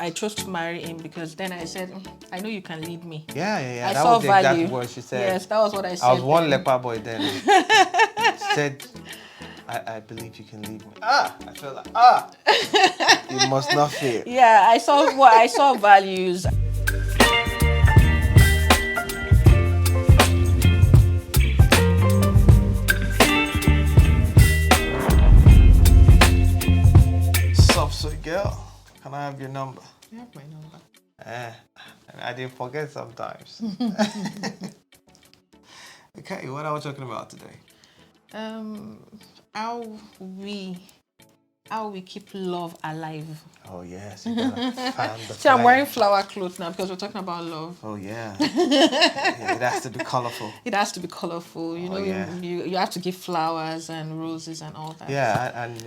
I chose to marry him because then I said, I know you can lead me. Yeah. I That saw was the value. exact word she said. Yes, that was what I said. I was one then. leper boy then. She said, I believe you can lead me. I felt like, you must not fail. Yeah, I saw values. Sup, sweet girl? Can I have your number? You have my number. I didn't forget sometimes. Okay, what are we talking about today? How we keep love alive. Oh yes, you gotta fan the See, I'm flame. wearing flower clothes now because we're talking about love. Oh yeah. Yeah, it has to be colorful. It has to be colorful. You know, yeah. you have to give flowers and roses and all that. Yeah, and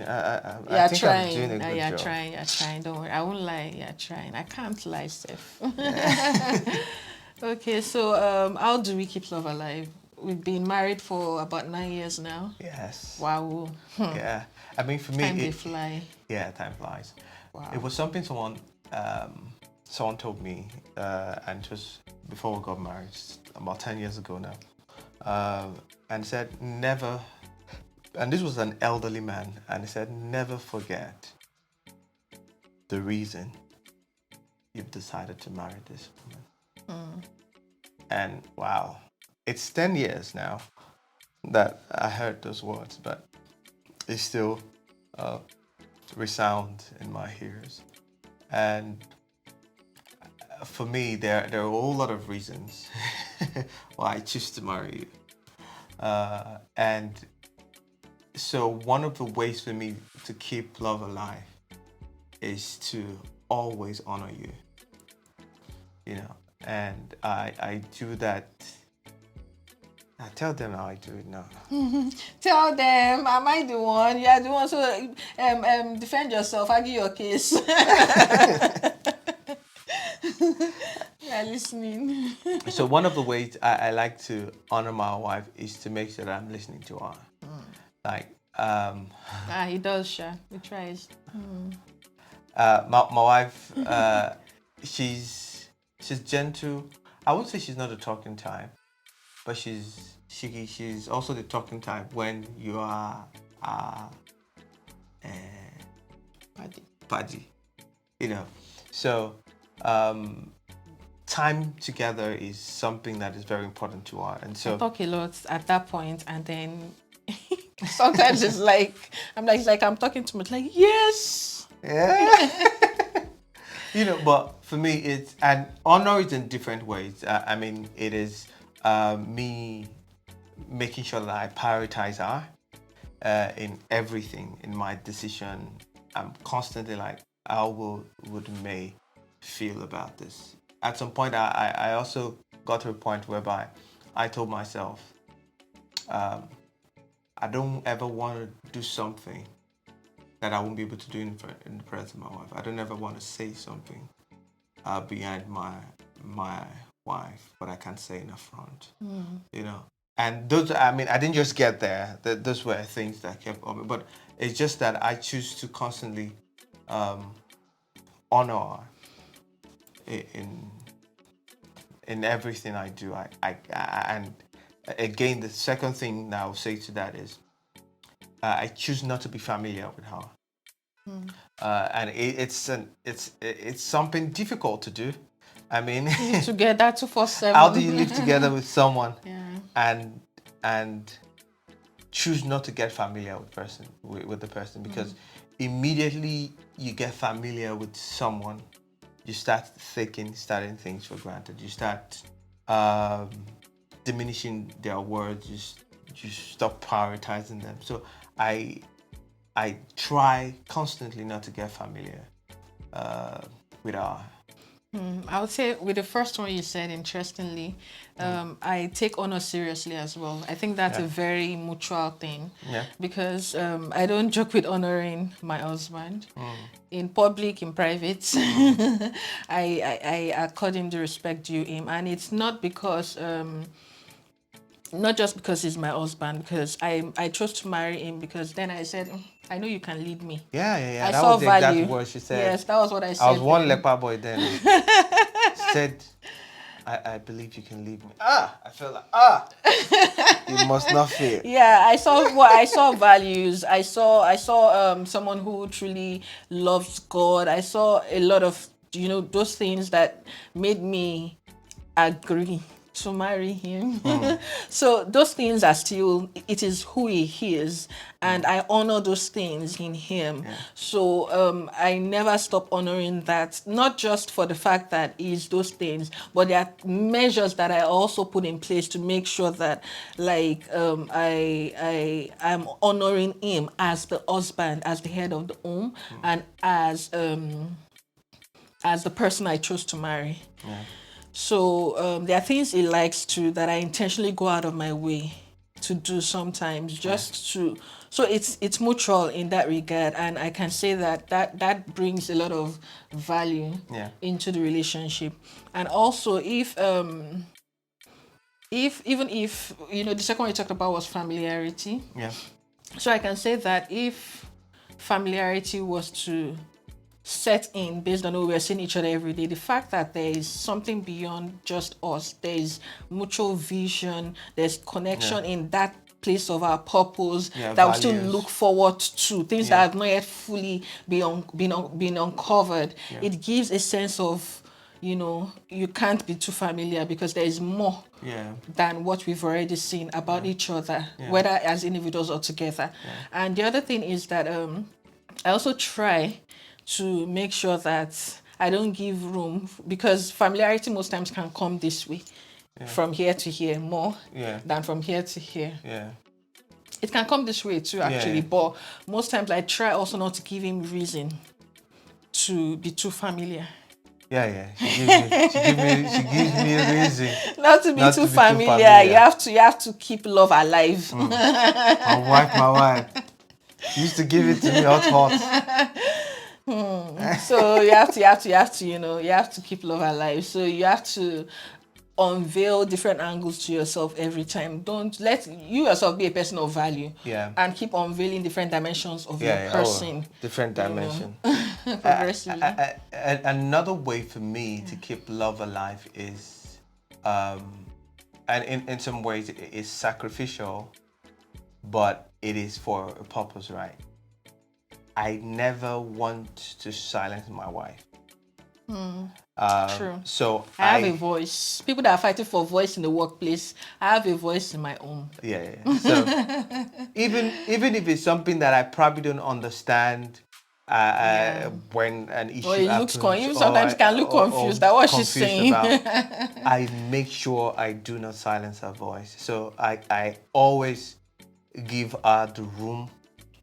I think trying. I'm doing a good job. You're trying. Don't worry. I won't lie. You're trying. I can't lie, Steph. Okay, so how do we keep love alive? We've been married for about 9 years now. Yes. Wow. Yeah. I mean, for me, Time they fly. Yeah, time flies. Wow. It was something someone told me, and it was before we got married, about 10 years ago now, and said never. And this was an elderly man, and he said never forget the reason you've decided to marry this woman. And wow, it's 10 years now that I heard those words, but they still resound in my ears. And for me, there are a whole lot of reasons why I choose to marry you. And so one of the ways for me to keep love alive is to always honor you. You know, and I do that. I tell them how I do it now. Tell them, am I the one? You are the one. So defend yourself. Argue your case. Yeah, listening. So one of the ways I like to honor my wife is to make sure that I'm listening to her. Like He does, Sha. He tries. my wife, she's gentle. I won't say she's not a talking type, but she's also the talking type when you are paddy, you know. So time together is something that is very important to her, and so I talk a lot at that point, and then sometimes it's like I'm talking too much. Like, yes. yeah. You know, but for me, it's, and honor is in different ways. I mean, it is me making sure that I prioritize her in everything, in my decision. I'm constantly like, how would May feel about this? At some point, I also got to a point whereby I told myself, I don't ever want to do something that I won't be able to do in the presence of my wife. I don't ever want to say something behind my wife, but I can't say in the front. You know, and those. I mean, I didn't just get there. Those were things that kept on me. But it's just that I choose to constantly honor her in everything I do. And again, the second thing that I'll say to that is I choose not to be familiar with her. And it's something difficult to do. I mean, Together 2-4-7. how do you live together with someone and choose not to get familiar with the person? Because immediately you get familiar with someone, you start taking certain things for granted. You start diminishing their words. You stop prioritizing them. So I try constantly not to get familiar with her. I would say with the first one you said, interestingly, I take honor seriously as well. I think that's a very mutual thing. Yeah. Because I don't joke with honoring my husband. In public, in private, I accord him the respect due him. And it's not because not just because he's my husband, because I chose to marry him because then I said, I know you can lead me. Yeah. I That saw was the exact value. word she said. Yes, that was what I said. I was one then. leper boy then. She said, I believe you can lead me. I felt like, you must not fail. Yeah, I saw values. I saw someone who truly loves God. I saw a lot of those things that made me agree to marry him. So those things are still, it is who he is, and I honor those things in him. So I never stop honoring that, not just for the fact that he's those things, but there are measures that I also put in place to make sure that like I'm honoring him as the husband, as the head of the home, and as the person I chose to marry. So there are things he likes to that I intentionally go out of my way to do sometimes, just to. So it's mutual in that regard, and I can say that brings a lot of value into the relationship. And also, if even if the second one you talked about was familiarity. So I can say that if familiarity was to set in based on how we're seeing each other every day, the fact that there is something beyond just us, there is mutual vision, there's connection in that place of our purpose that we still look forward to, things that have not yet fully been uncovered. It gives a sense of you can't be too familiar because there is more than what we've already seen about each other, whether as individuals or together. And the other thing is that I also try to make sure that I don't give room, because familiarity most times can come this way, from here to here more than from here to here. It can come this way too, actually, but most times I try also not to give him reason to be too familiar. She gives me a reason Not to be too familiar. You have to keep love alive. My wife. She used to give it to me hot. So you have to keep love alive. So you have to unveil different angles to yourself every time. Don't let you yourself be a person of value. And keep unveiling different dimensions of your person. Different dimension. Progressively. Another way for me to keep love alive is, and in some ways it is sacrificial, but it is for a purpose, right? I never want to silence my wife. True. So I have a voice. People that are fighting for voice in the workplace, I have a voice in my own. So even if it's something that I probably don't understand, when an issue happens, even sometimes can look confused. That what she's saying. I make sure I do not silence her voice. So I always give her the room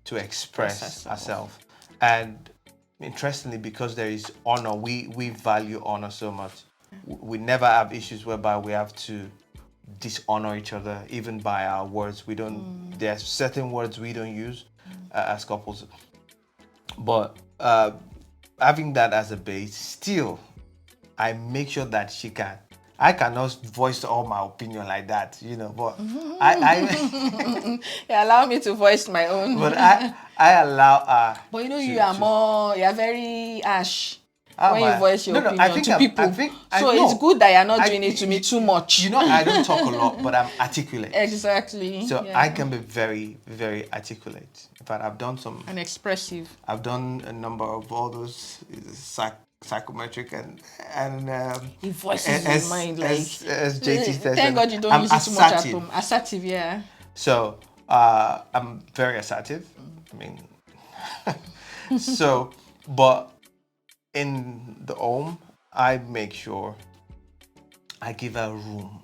to express herself. And interestingly, because there is honor, we value honor so much. We never have issues whereby we have to dishonor each other, even by our words. We don't. There are certain words we don't use as couples. But having that as a base, still, I make sure that she can. I cannot voice all my opinion like that, but I allow me to voice my own. But I allow her. But you are very harsh when you voice your opinion to people. It's good that you're not doing it to me too much. I don't talk a lot, but I'm articulate. Exactly. So I can be very, very articulate. In fact, I've done some. And expressive. I've done a number of all those psychometric and he voices his mind like as JT says. Thank God you don't use it too much at home. Assertive, yeah. So I'm very assertive. I mean, so, but in the home, I make sure I give her room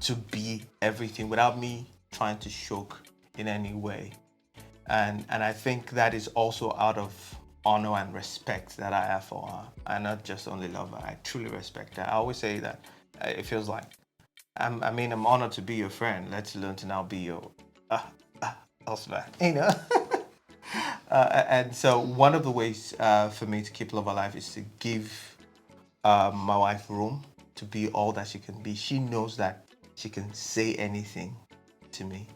to be everything without me trying to choke in any way. And I think that is also out of honor and respect that I have for her. I not just only love her, I truly respect her. I always say that it feels like, I'm honored to be your friend, let alone to now be your husband, and so one of the ways for me to keep love alive is to give my wife room to be all that she can be. She knows that she can say anything to me,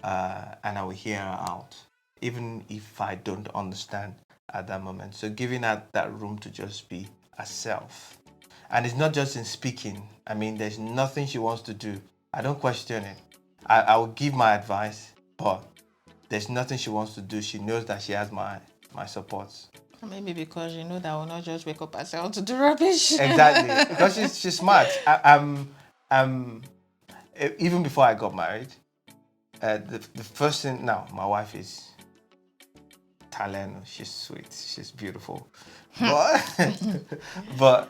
and I will hear her out, even if I don't understand at that moment. So giving her that room to just be herself. And it's not just in speaking. I mean, there's nothing she wants to do. I don't question it. I will give my advice, but there's nothing she wants to do. She knows that she has my support. Maybe because you know that I will not just wake up herself to do rubbish. Exactly, because she's smart. Even before I got married, the first thing, now my wife is Italian. She's sweet. She's beautiful, but but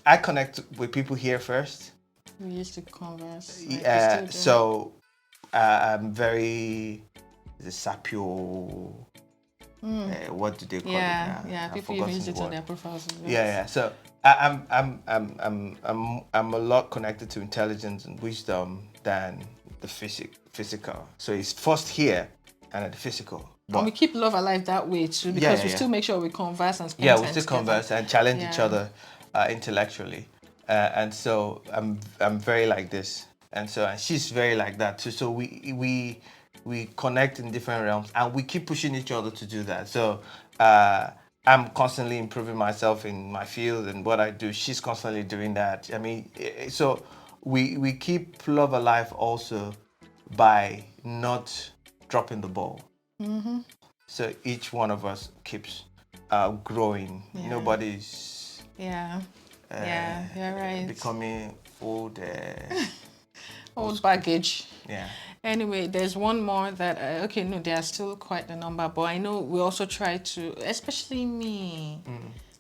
I connect with people here first. We used to converse. Like Yeah, we still do. so I'm very the sapio. What do they call it now? Yeah. I've People even forgotten use the it on word. their profiles as well. Yeah. So I'm a lot connected to intelligence and wisdom than the physical. So it's first here and then the physical. And we keep love alive that way too, because we still make sure we converse and spend time we still together. converse and challenge each other intellectually, and so I'm very like this, and she's very like that too. So we connect in different realms, and we keep pushing each other to do that. So I'm constantly improving myself in my field and what I do. She's constantly doing that. I mean, so we keep love alive also by not dropping the ball. So each one of us keeps growing. Yeah. Nobody's Yeah, you're right. becoming old. Old baggage. Yeah. Anyway, there's one more that, no, there are still quite a number, but I know we also try to, especially me,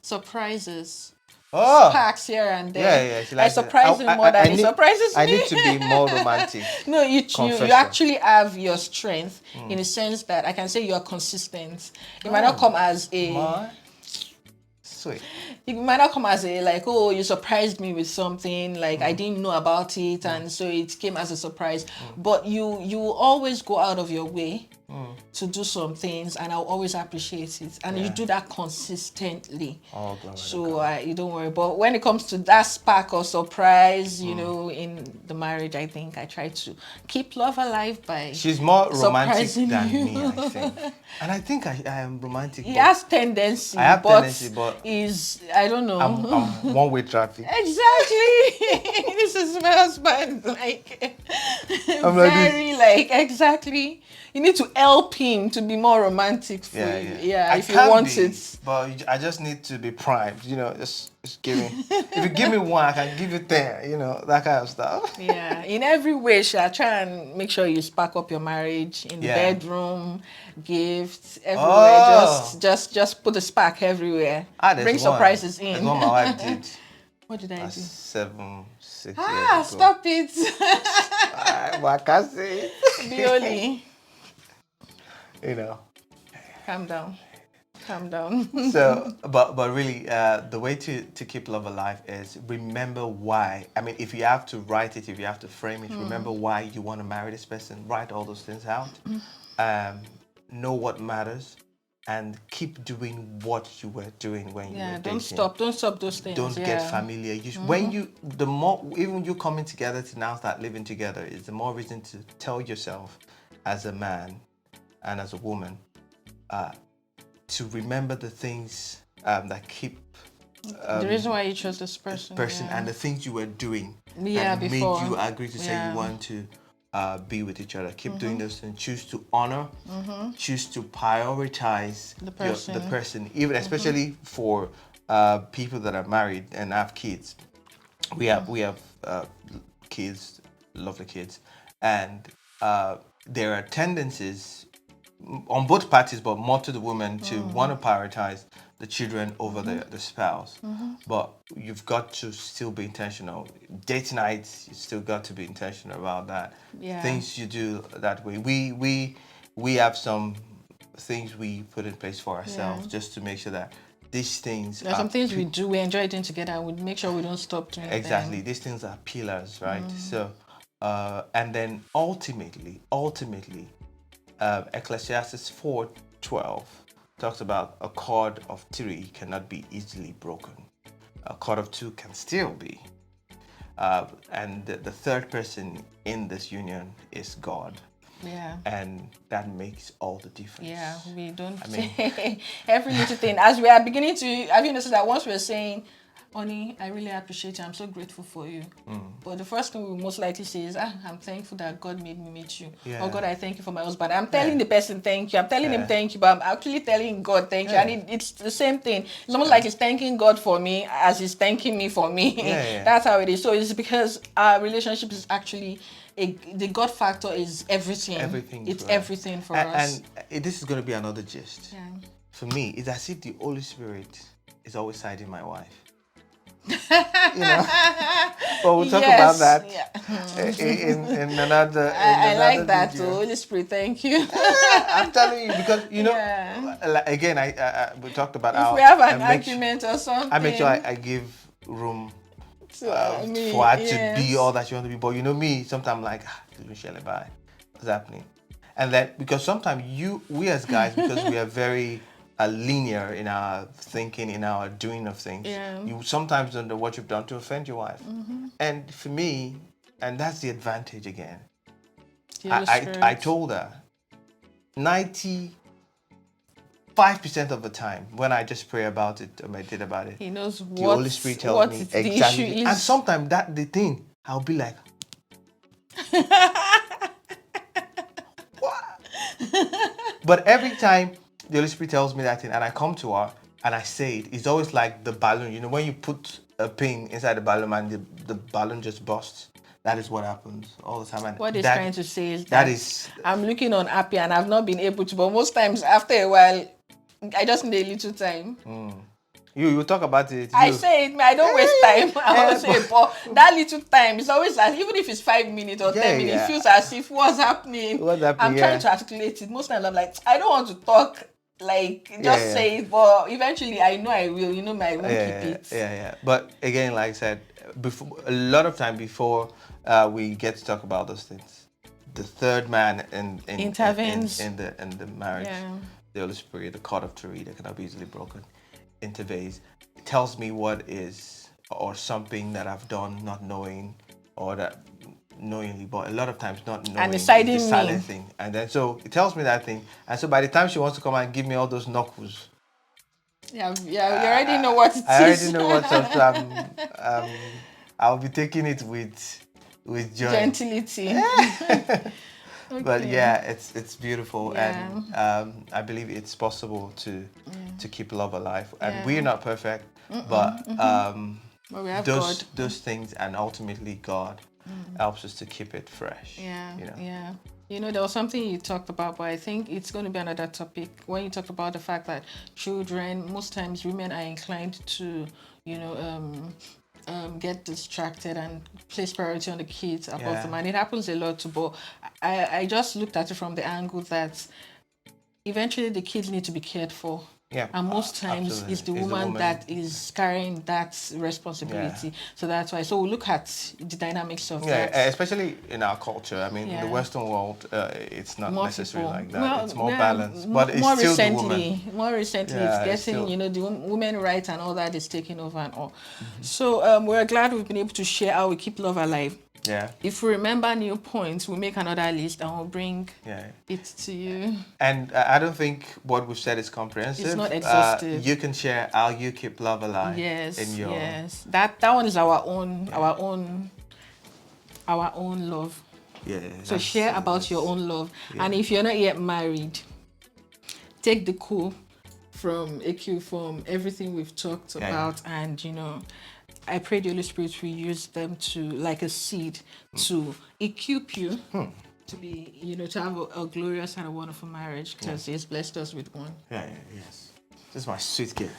surprises. Oh, Sparks here and there. yeah. She I likes it. surprise him more than he surprises me. I need to be more romantic. No, you Confession. actually have your strength in the sense that I can say you are consistent. It might not come as a sweet. It might not come as a like, oh, you surprised me with something, like I didn't know about it, and so it came as a surprise. But you will always go out of your way to do some things, and I'll always appreciate it. And you do that consistently. Oh, glory so you don't worry. But when it comes to that spark or surprise, you know, in the marriage, I think I try to keep love alive by She's more romantic surprising than you. me, I think. And I think I am romantic. He has tendency. I have tendency, but I don't know. I'm one-way traffic. Exactly. This is my husband. Like, I'm very like exactly. You need to help him to be more romantic for you. Yeah, if you want it. But I just need to be primed, you know, just give me. If you give me one, I can give you 10, you know, that kind of stuff. Yeah, in every way, try and make sure you spark up your marriage in the bedroom, gifts, everywhere. Oh. Just put a spark everywhere. Bring There's surprises one. in. That's what my wife did. What did I do? 7, 6 years ago. Stop it. I can't say it. Bioli. You know. Calm down. So, but really, the way to keep love alive is remember why. I mean, if you have to write it, if you have to frame it, remember why you want to marry this person. Write all those things out. Know what matters, and keep doing what you were doing when you were dating. Don't stop those things. Don't get familiar. When the more, even you coming together to now start living together, is the more reason to tell yourself as a man and as a woman to remember the things that keep the reason why you chose this person and the things you were doing that before made you agree to say you want to be with each other. Keep doing those things. Choose to honor, choose to prioritize the person, even especially for people that are married and have kids. We have kids, lovely kids, and there are tendencies on both parties, but more to the woman, to want to prioritize the children over the spouse. But you've got to still be intentional. Date nights, you still got to be intentional about that. Things you do that way. We have some things we put in place for ourselves just to make sure that these things there are some things we do, we enjoy doing together, and we make sure we don't stop doing exactly them. These things are pillars, right? So and then ultimately Ecclesiastes 4:12 talks about a cord of 3 cannot be easily broken. A cord of 2 can still be. And the third person in this union is God. Yeah. And that makes all the difference. Yeah, we don't. I mean, Every little thing. As we are beginning to, have you noticed that once we're saying, honey, I really appreciate you. I'm so grateful for you. But the first thing we most likely say is, I'm thankful that God made me meet you. Yeah. Or God, I thank you for my husband. I'm telling the person thank you. I'm telling him thank you, but I'm actually telling God thank you. And it's the same thing. It's almost like he's thanking God for me as he's thanking me for me. That's how it is. So it's because our relationship is actually, the God factor is everything. Everything. It's everything for us. And this is going to be another gist. Yeah. For me, it's as if the Holy Spirit is always siding my wife. But we'll talk about that in another. I like that too. Holy Spirit, thank you. I'm telling you, because again, we talked about if we have an argument or something, I make sure I give room for her to be all that you want to be. But me, sometimes I'm like, Michelle, bye. What's happening? And then because sometimes we as guys, because we are very linear in our thinking, in our doing of things, you sometimes don't know what you've done to offend your wife. And for me, and that's the advantage again. I told her 95% of the time when I just pray about it or meditate about it, he knows the Holy Spirit tells me exactly. The issue is. And sometimes that's the thing. I'll be like, what? But every time the Holy Spirit tells me that thing and I come to her and I say it, it's always like the balloon. When you put a pin inside the balloon and the balloon just bursts. That is what happens all the time. And what he's trying to say is that I'm looking unhappy and I've not been able to, but most times after a while, I just need a little time. You talk about it. I say it, I don't waste time. I always say, but that little time is always as, even if it's 5 minutes or 10 minutes, it feels as if what's happening. I'm trying to articulate it. Most times I'm like, I don't want to talk. Like, just say it, but eventually I know I will. I won't keep it. Yeah. But again, like I said, a lot of time before we get to talk about those things, the third man intervenes in the marriage. The Holy Spirit, the cord of Turi that cannot be easily broken, intervenes. It tells me what is or something that I've done not knowing, or that knowingly, but a lot of times not knowing, and the silent thing. And then so it tells me that thing, and so by the time she wants to come and give me all those knuckles, you already know what it is. I already know what's up. So I'll be taking it with joy, gentility. Okay. But it's beautiful, and I believe it's possible to keep love alive. And we're not perfect, but we have those things, and ultimately God helps us to keep it fresh. There was something you talked about, but I think it's going to be another topic. When you talked about the fact that children, most times women are inclined to, get distracted and place priority on the kids above the man. It happens a lot too, but I just looked at it from the angle that eventually the kids need to be cared for. Yeah, and most times it's the woman that is carrying that responsibility. So that's why. So we look at the dynamics of that. Especially in our culture. I mean, in the Western world, it's not necessarily like that. Well, it's more balanced, but it's still the woman. More recently, it's getting, the women rights and all that is taking over and all. So we're glad we've been able to share how we keep love alive. Yeah. If we remember new points, we'll make another list and we'll bring it to you. And I don't think what we've said is comprehensive. It's not exhaustive. You can share how you keep love alive. Yes. In your... Yes. That one is our own love. Yeah. So share about your own love. Yeah. And if you're not yet married, take the cool from AQ, from everything we've talked about, and I pray the Holy Spirit will use them to, like a seed, to equip you to be, to have a glorious and a wonderful marriage, because He has blessed us with one. Yes. This is my sweet gift.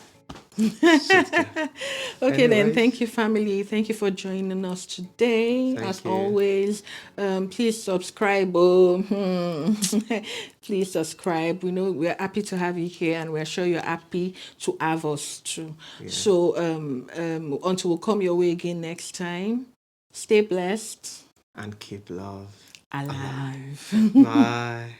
Okay, then. Thank you, family. Thank you for joining us today. As always, please subscribe. Please subscribe. We know we're happy to have you here, and we're sure you're happy to have us too. So until we come your way again next time, stay blessed and keep love alive. Bye.